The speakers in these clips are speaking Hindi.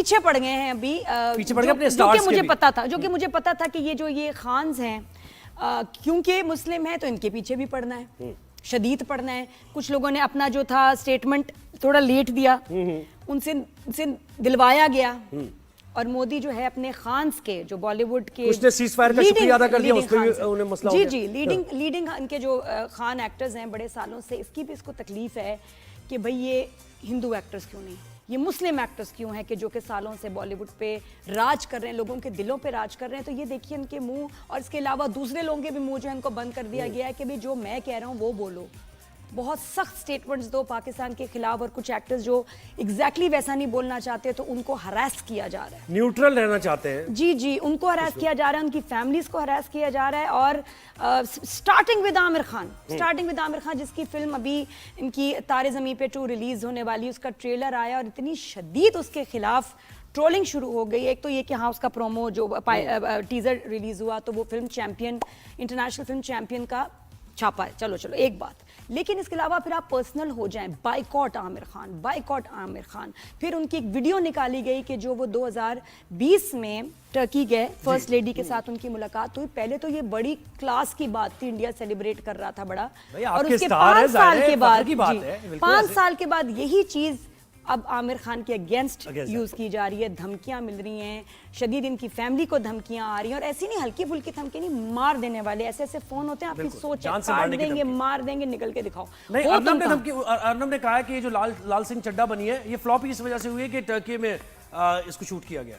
पीछे पड़ गए हैं अभी, पीछे पड़ गए अपने स्टार्स के भी। जो कि मुझे पता था कि ये खान्स हैं, क्योंकि मुस्लिम हैं तो इनके पीछे भी पड़ना है, शदीद पड़ना है। कुछ लोगों ने अपना जो था स्टेटमेंट थोड़ा लेट दिया, उनसे दिलवाया गया, और मोदी जो है अपने खान्स के जो बॉलीवुड के उसने सीज़फायर का शुक्रिया अदा कर दिया, उस पे भी उन्हें मसला हो गया। जी लीडिंग इनके जो खान एक्टर्स हैं बड़े सालों से, इसकी भी इसको तकलीफ है कि भाई ये हिंदू एक्टर्स क्यों नहीं, ये मुस्लिम एक्टर्स क्यों हैं कि जो कि सालों से बॉलीवुड पे राज कर रहे हैं, लोगों के दिलों पे राज कर रहे हैं। तो ये देखिए इनके मुंह, और इसके अलावा दूसरे लोगों के भी मुंह जो है इनको बंद कर दिया गया है कि भाई जो मैं कह रहा हूँ वो बोलो। बहुत सख्त स्टेटमेंट्स दो पाकिस्तान के खिलाफ, और कुछ एक्टर्स जो एग्जैक्टली वैसा नहीं बोलना चाहते तो उनको हरास किया जा रहा है, न्यूट्रल रहना चाहते हैं। जी उनको हरास किया जा रहा है, उनकी फैमिलीज को हरास किया जा रहा है। और स्टार्टिंग विद आमिर खान जिसकी फिल्म अभी इनकी तारे ज़मीं पे 2 रिलीज होने वाली, उसका ट्रेलर आया और इतनी शदीद उसके खिलाफ ट्रोलिंग शुरू हो गई। एक तो ये कि हाँ उसका प्रोमो जो टीजर रिलीज हुआ तो वो film champion, international film champion का छापा है, चलो एक बात। लेकिन इसके अलावा फिर आप पर्सनल हो जाएं, बाइकॉट आमिर खान। फिर उनकी एक वीडियो निकाली गई कि जो वो 2020 में टर्की गए, फर्स्ट लेडी के साथ उनकी मुलाकात हुई। पहले तो ये बड़ी क्लास की बात थी, इंडिया सेलिब्रेट कर रहा था बड़ा, और उसके 5 साल के बाद यही चीज अब आमिर खान के अगेंस्ट यूज की जा रही है, धमकियां मिल रही हैं, शदीद इनकी फैमिली को धमकियां आ रही हैं, और ऐसी नहीं हल्की फुल्की धमकी नहीं, मार देने वाले ऐसे फोन होते हैं, आपकी सोच काट देंगे, मार देंगे, निकल के दिखाओ। नहीं, अर्नब ने कहा है कि ये जो लाल सिंह चड्ढा बनी है ये फ्लॉप इस वजह से हुई है कि टर्की में इसको शूट किया गया,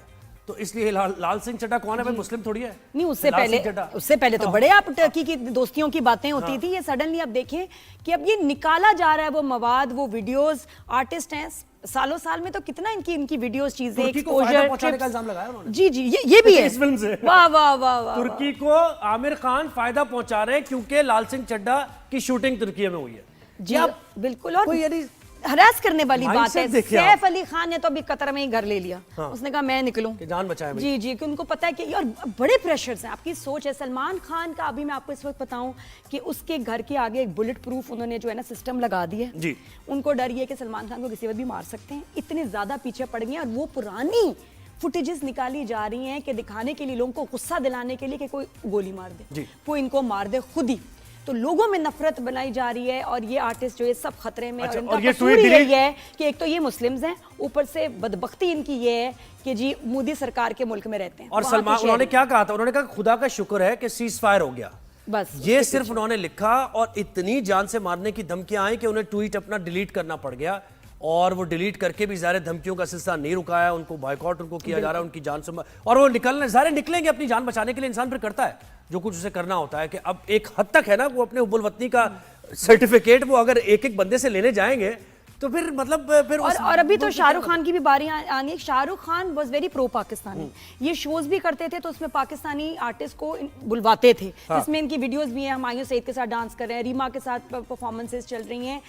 तो इसलिए लाल सिंह चड्ढा कौन है भाई, मुस्लिम थोड़ी है। नहीं, उससे पहले तो बड़े आप टर्की की दोस्तियों की बातें होती थी। ये सडनली आप देखें कि अब ये निकाला जा रहा है वो मवाद, वो वीडियोस, आर्टिस्ट हैं, सालों साल में तो कितना इनकी वीडियोस, चीजें, एक्सपोजर, पहुंचाने का इल्जाम लगाया उन्होंने। जी ये भी है इस फिल्म से। वाह। तुर्की को आमिर खान फायदा पहुंचा रहे हैं क्योंकि लाल सिंह चड्ढा की शूटिंग तुर्की में हुई है। जी बिल्कुल, और हरास करने वाली बात है। सैफ अली खान ने तो अभी कतर में ही घर ले लिया, उसने कहा मैं निकलूं, जान बचाए। जी कि उनको पता है कि, और बड़े प्रेशर्स हैं, आपकी सोच है। सलमान खान का अभी मैं आपको इस वक्त बताऊं कि उसके घर के आगे एक बुलेट प्रूफ उन्होंने जो है ना सिस्टम लगा दिया है। उनको डर ये कि सलमान खान को किसी वक्त भी मार सकते हैं, इतने ज्यादा पीछे पड़ गए हैं। और वो पुरानी फुटेजेस निकाली जा रही हैं कि दिखाने के लिए, लोगों को गुस्सा दिलाने के लिए कि कोई गोली मार दे, कोई इनको मार दे खुद ही, तो लोगों में नफरत बनाई जा रही है। और ये आर्टिस्ट जो है सब खतरे में। और इनका कसूर यही है कि एक तो ये मुस्लिम्स हैं, ऊपर से बदबख्ती इनकी ये है कि जी मोदी सरकार के मुल्क में रहते हैं। और सलमान, उन्होंने क्या कहा था, उन्होंने कहा खुदा का शुक्र है कि सीज फायर हो गया, बस ये सिर्फ उन्होंने लिखा, और इतनी जान से मारने की धमकियां आई कि उन्हें ट्वीट अपना डिलीट करना पड़ गया, और वो डिलीट करके भी ज़ाहिर धमकियों का सिलसिला नहीं रुकाया, उनको बायकॉट उनको किया जा रहा है, उनकी जान से, और वो निकलेंगे अपनी जान बचाने के लिए। इंसान फिर करता है जो कुछ उसे करना होता है, कि अब एक हद तक है ना, वो अपने हुब्बुल वतनी का सर्टिफिकेट वो अगर एक बंदे से लेने जाएंगे तो फिर मतलब फिर और अभी तो शाहरुख खान की भी बारी आनी है। Shahrukh Khan was very pro Pakistani, ये शोज भी करते थे तो उसमें पाकिस्तानी आर्टिस्ट को बुलवाते थे, जिसमें इनकी वीडियोस भी हैं, हुमायूं सईद के साथ डांस कर रहे हैं, रीमा के साथ परफॉर्मेंसेस चल रही हैं,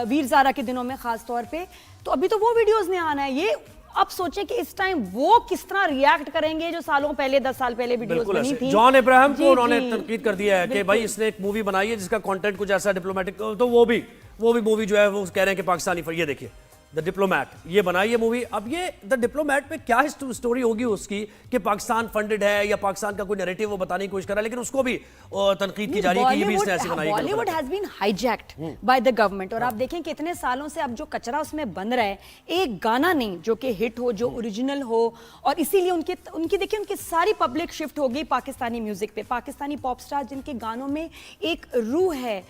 वीर ज़ारा के दिनों में खास तौर पे। तो अभी तो वो वीडियोस ने आना है। ये अब सोचें कि इस टाइम वो किस तरह रिएक्ट करेंगे जो सालों पहले, 10 साल पहले वीडियोस बनी थी। जॉन अब्राहम को उन्होंने तनकीद कर दिया है कि भाई इसने एक मूवी बनाई है जिसका कंटेंट कुछ ऐसा डिप्लोमेटिक, तो वो भी मूवी जो है वो कह रहे हैं कि पाकिस्तानी, ये देखिए द डिप्लोमैट, ये बनाई है मूवी। अब ये द डिप्लोमैट में क्या स्टोरी होगी उसकी कि पाकिस्तान फंडेड है या पाकिस्तान का कोई नैरेटिव वो बताने की कोशिश कर रहा है, लेकिन उसको भी तनकीद की जा रही है कि ये भी इसने ऐसी बनाई है। Bollywood has been hijacked by the government, और आप देखें कि इतने सालों से अब जो कचरा उसमें बन रहा है, एक गाना नहीं जो कि हिट हो, जो ओरिजिनल हो, और इसीलिए उनकी देखिए उनकी सारी पब्लिक शिफ्ट हो गई पाकिस्तानी म्यूजिक पे। पाकिस्तानी पॉप स्टार जिनके गानों में एक रूह है,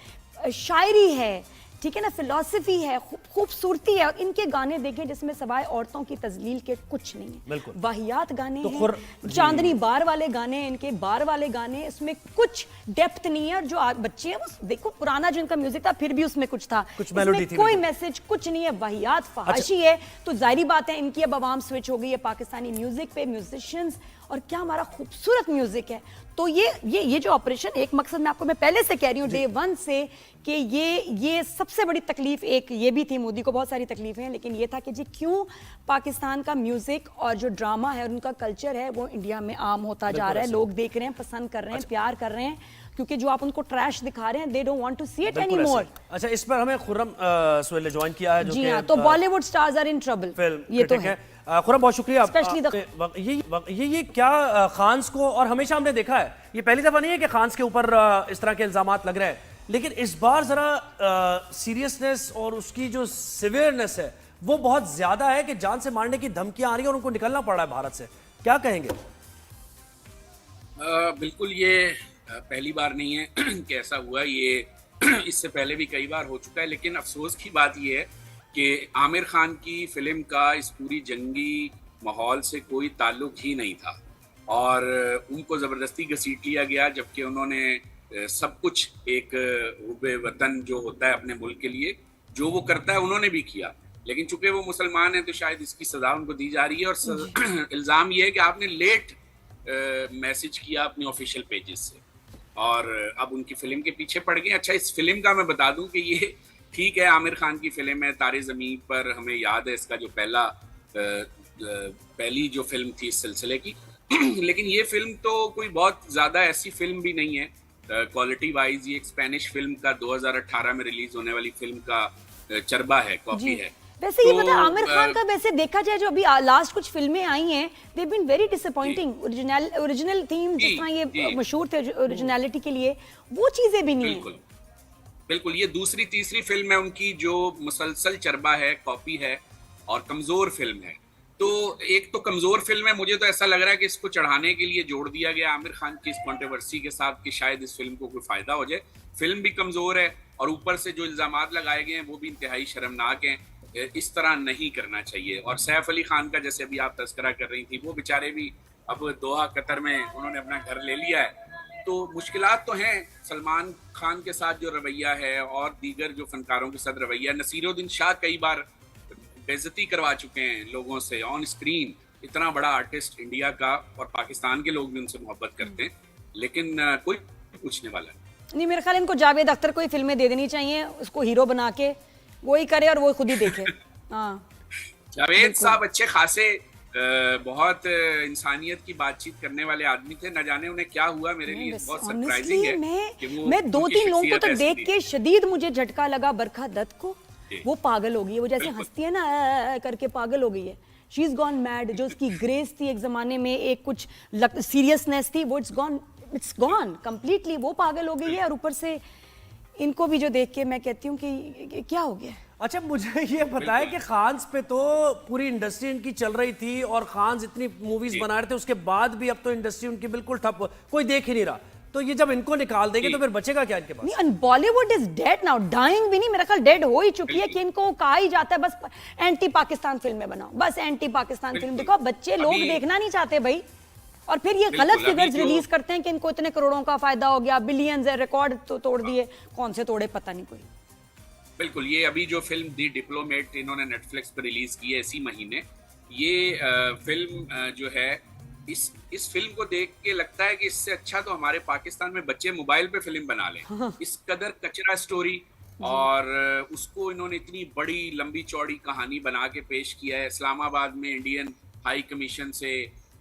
शायरी है, ठीक है ना, फिलॉसफी है, खूबसूरती है, और इनके गाने देखें जिसमें सवाए औरतों की तजलील के कुछ नहीं है, वाहियात गाने हैं, चांदनी बार वाले गाने हैं इनके, बार वाले गाने, इसमें कुछ डेप्थ नहीं है। और जो बच्चे हैं वो देखो, पुराना जो इनका म्यूजिक था फिर भी उसमें कुछ था, इसमें कोई मैसेज कुछ नहीं है, वाहियात फहाशी है। तो जाहिर बात है इनकी अब आवाम स्विच हो गई है पाकिस्तानी म्यूजिक पे, म्यूजिशियंस, और क्या हमारा खूबसूरत म्यूजिक है। तो ये जो ऑपरेशन, एक मकसद मैं आपको, मैं पहले से कह रही हूँ डे 1 से, कि ये सबसे बड़ी तकलीफ एक ये भी थी, मोदी को बहुत सारी तकलीफें हैं, लेकिन ये था कि जी क्यों पाकिस्तान का म्यूजिक और जो ड्रामा है और उनका कल्चर है वो इंडिया में आम होता जा रहा है, लोग देख रहे हैं, पसंद कर रहे हैं, प्यार कर रहे हैं, क्योंकि जो आप उनको ट्रैश दिखा रहे हैं, they don't want to see it any more. अच्छा, इस पर हमें खुर्रम सुहेल ने ज्वाइन किया है, जो जी हाँ, तो Bollywood stars are in trouble, ये तो है। खुरम बहुत शुक्रिया। Especially ये क्या खान्स को, और हमेशा हमने देखा है, ये पहली दफा नहीं है कि खान्स के ऊपर इस तरह के इल्जामात लग रहे हैं, लेकिन इस बार जरा सीरियसनेस और उसकी जो सिवियरनेस है वो बहुत ज्यादा है कि जान से मारने की धमकियां आ रही है और उनको निकलना पड़ रहा है भारत से। क्या कहेंगे? बिल्कुल, ये पहली बार नहीं है कि ऐसा हुआ, ये इससे पहले भी कई बार हो चुका है। लेकिन अफसोस की बात ये है कि आमिर खान की फिल्म का इस पूरी जंगी माहौल से कोई ताल्लुक ही नहीं था और उनको ज़बरदस्ती घसीट लिया गया, जबकि उन्होंने सब कुछ एक हुब्बे वतन जो होता है अपने मुल्क के लिए, जो वो करता है उन्होंने भी किया। लेकिन चूंकि वो मुसलमान हैं तो शायद इसकी सज़ा उनको दी जा रही है। और इल्ज़ाम ये है कि आपने लेट मैसेज किया अपनी ऑफिशियल पेजेस से और अब उनकी फिल्म के पीछे पड़ गए। अच्छा, इस फिल्म का मैं बता दूं कि ये ठीक है, आमिर खान की फिल्म है, तारे ज़मीन पर, हमें याद है इसका जो पहली जो फिल्म थी इस सिलसिले की लेकिन ये फिल्म तो कोई बहुत ज़्यादा ऐसी फिल्म भी नहीं है क्वालिटी वाइज। ये एक स्पेनिश फिल्म का 2018 में रिलीज होने वाली फिल्म का चरबा है, कॉपी है। वैसे ये पता आमिर खान का वैसे देखा जाए जो अभी लास्ट कुछ फिल्में आई हैं, they been very disappointing. Original theme जिस तरह ये मशहूर थे ओरिजिनलिटी के लिए, वो चीजें भी नहीं है। बिल्कुल, ये दूसरी तीसरी फिल्म है उनकी जो मुसलसल चरबा है, कॉपी है और कमजोर फिल्म है। तो एक तो कमजोर फिल्म है, मुझे तो ऐसा लग रहा है कि इसको चढ़ाने के लिए जोड़ दिया गया आमिर खान की इस कंट्रोवर्सी के साथ कि शायद इस फिल्म को कोई फायदा हो जाए। फिल्म भी कमजोर है और ऊपर से जो इल्जामात लगाए गए हैं वो भी इंतहाई शर्मनाक हैं। इस तरह नहीं करना चाहिए। और सैफ अली खान का जैसे अभी आप तस्करा कर रही थी, वो बेचारे भी अब दोहा कतर में उन्होंने अपना घर ले लिया है, तो मुश्किलात तो हैं। सलमान खान के साथ जो रवैया है और दीगर जो फनकारों के साथ रवैया, नसीरुद्दीन शाह कई बार बेइज्जती करवा चुके हैं लोगों से ऑन स्क्रीन। इतना बड़ा आर्टिस्ट इंडिया का, और पाकिस्तान के लोग भी उनसे मोहब्बत करते हैं, लेकिन कोई पूछने वाला नहीं। मेरे ख्याल इनको जावेद अख्तर को ही फिल्में दे देनी चाहिए, उसको हीरो बना के वो ही करे और वो खुद ही देखे। हाँ, जावेद साहब अच्छे खासे बहुत इंसानियत की बातचीत करने वाले आदमी थे। न जाने उन्हें क्या हुआ, मेरे लिए बहुत सरप्राइजिंग है। मैं 2-3 लोगों को तो देख के शदीद मुझे झटका लगा। बरखा दत्त को, वो पागल हो गई है, वो जैसे हंसती है ना करके पागल हो गई है। She is gone mad. जो उसकी ग्रेस थी एक जमाने में, एक कुछ सीरियसनेस थी, वो इट्स गॉन कंप्लीटली। वो पागल हो गई है और ऊपर से इनको भी जो देख के मैं कहती हूँ कि क्या हो गया। अच्छा, मुझे ये बताया कि खान्स पे तो पूरी इंडस्ट्री इनकी चल रही थी और खान्स इतनी मूवीज बना रहे थे, उसके बाद भी अब तो इंडस्ट्री उनकी बिल्कुल ठप, कोई देख ही नहीं रहा। तो ये जब इनको निकाल देंगे तो फिर बचेगा क्या इनके पास? नहीं, Bollywood is dead now, dying भी नहीं, मेरा ख्याल डेड हो ही चुकी है कि इनको कहा ही जाता है बस एंटी पाकिस्तान फिल्में बनाओ, बस एंटी पाकिस्तान फिल्म दिखाओ। बच्चे लोग देखना नहीं चाहते भाई। और फिर ये गलत फिगर्स रिलीज करते हैं कि इनको इतने करोड़ों का फायदा हो गया, बिलियंस है, रिकॉर्ड तो तोड़ दिए। कौन से तोड़े पता नहीं कोई। बिल्कुल, ये अभी जो फिल्म दी डिप्लोमेट इन्होंने नेटफ्लिक्स पर रिलीज की है इसी महीने, ये फिल्म जो है इस फिल्म को देख के लगता है कि इससे अच्छा तो हमारे पाकिस्तान में बच्चे मोबाइल पे फिल्म बना लें। इस कदर कचरा स्टोरी, और उसको इन्होंने इतनी बड़ी लंबी चौड़ी कहानी बना के पेश किया है। इस्लामाबाद में इंडियन हाई कमीशन से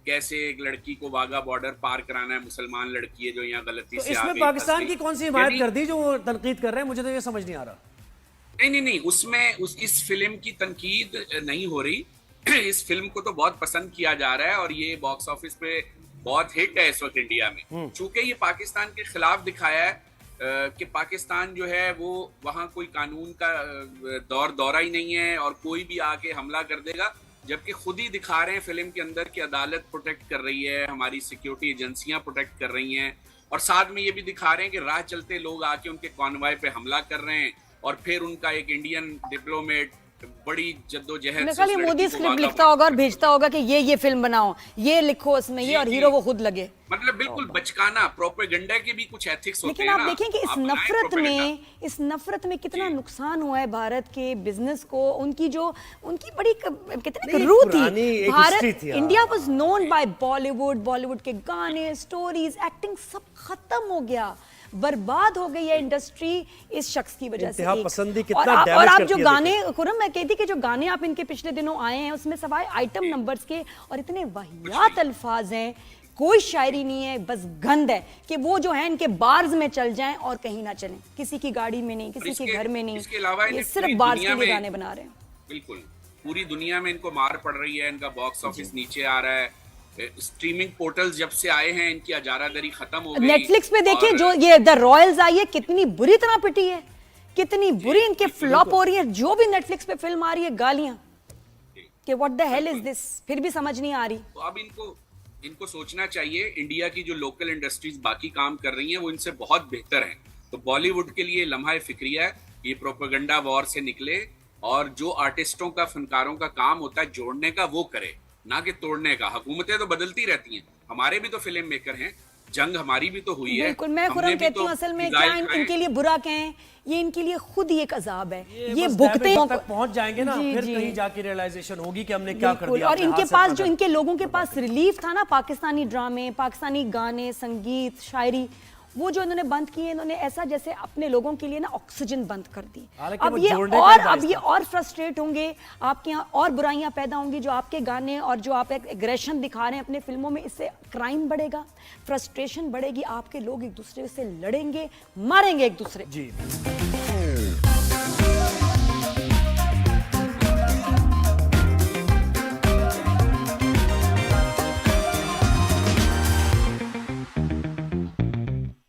कैसे एक लड़की को वाघा बॉर्डर पार कराना है, मुसलमान लड़की है जो यहाँ गलती से आ गई। इसमें पाकिस्तान की कौन सी हिमायत कर दी जो वो तनकीद कर रहे हैं? मुझे तो ये समझ नहीं आ रहा। नहीं, उसमें इस फिल्म की तनकीद नहीं हो रही। इस फिल्म को तो बहुत पसंद किया जा रहा है और ये बॉक्स ऑफिस पे बहुत हिट है इस वक्त इंडिया में। चूंकि ये पाकिस्तान के खिलाफ दिखाया है कि पाकिस्तान जो है वो वहाँ कोई कानून का दौरा ही नहीं है और कोई भी आके हमला कर देगा, जबकि खुद ही दिखा रहे हैं फिल्म के अंदर कि अदालत प्रोटेक्ट कर रही है, हमारी सिक्योरिटी एजेंसियां प्रोटेक्ट कर रही हैं, और साथ में ये भी दिखा रहे हैं कि राह चलते लोग आके उनके कॉन्वॉय पे हमला कर रहे हैं और फिर उनका एक इंडियन डिप्लोमेट बड़ी जद्दोजहद से मोदी स्क्रिप्ट लिखता होगा और भेजता होगा कि ये फिल्म बनाओ, ये लिखो इसमें ये, और हीरो वो खुद लगे। मतलब बिल्कुल बचकाना, प्रोपेगेंडा के भी कुछ एथिक्स होते हैं। लेकिन आप देखें कि इस नफरत में कितना नुकसान हुआ है भारत के बिजनेस को। उनकी बड़ी कितनी रूह थी। Bharat, India was known by Bollywood के गाने, स्टोरीज, एक्टिंग सब खत्म हो गया, बर्बाद हो गई है इंडस्ट्री इस शख्स की वजह से। पसंदी कितना और आप जो गाने, खुरम मैं कहती कि जो गाने आप इनके पिछले दिनों आए हैं उसमें सवाए आइटम नंबर्स के और इतने वाहियात अल्फाज हैं, कोई शायरी नहीं है, बस गंद है कि वो जो है इनके बार्स में चल जाएं और कहीं ना चलें, किसी की गाड़ी में नहीं, किसी के घर में नहीं। ये सिर्फ बार्स के लिए गाने बना रहे हैं। बिल्कुल, पूरी दुनिया में इनको मार पड़ रही है, इनका बॉक्स ऑफिस नीचे आ रहा है, स्ट्रीमिंग पोर्टल्स जब से आए हैं इनकी अजारादरी खत्म हो गई। नेटफ्लिक्स पे देखिए और जो ये द रॉयल्स आई है कितनी बुरी तरह पिटी है, कितनी बुरी इनके फ्लॉप हो रही है। जो भी नेटफ्लिक्स पे फिल्म आ रही है गालियां कि what the hell is this, फिर भी समझ नहीं आ रही। तो अब इनको सोचना चाहिए, इंडिया की जो लोकल इंडस्ट्रीज बाकी काम कर रही हैं वो इनसे बहुत बेहतर हैं। तो बॉलीवुड के लिए लम्हा फिक्रिया है, ये प्रोपेगेंडा वॉर से निकले और जो आर्टिस्टों का, फनकारों का काम होता है जोड़ने का, वो करे, ना कि तोड़ने का। हुकूमतें तो बदलती रहती हैं, हमारे भी तो फिल्म मेकर हैं, जंग हमारी भी तो हुई है। बिल्कुल, मैं हमने खुरम भी कहती तो हूँ असल में फिजाइल क्या खाए। इनके लिए बुरा कहें, ये इनके लिए खुद ही एक अजाब है। ये बस भुगते diabetes तक पहुंच जाएंगे ना, जी, फिर जी। कहीं जाके रियलाइजेशन होगी कि हमने क्या कर बिल्कुल, दिया। और अपने इनके हाथ से पास अपना जो घर। इनके लोगों के पास रिलीफ था ना, पाकिस्तानी ड्रामे, पाकिस्तानी गाने, संगीत, शायरी, वो जो इन्होंने बंद किए, इन्होंने ऐसा जैसे अपने लोगों के लिए ना ऑक्सीजन बंद कर दी। हालांकि अब वो ये जोड़ने का और ही अब बाइस ये था। और फ्रस्ट्रेट होंगे, आपके यहाँ और बुराइयां पैदा होंगी। जो आपके गाने और जो आप एक एग्रेशन दिखा रहे हैं अपने फिल्मों में, इससे क्राइम बढ़ेगा, फ्रस्ट्रेशन बढ़ेगी, आपके लोग एक दूसरे से लड़ेंगे, मारेंगे एक दूसरे। जी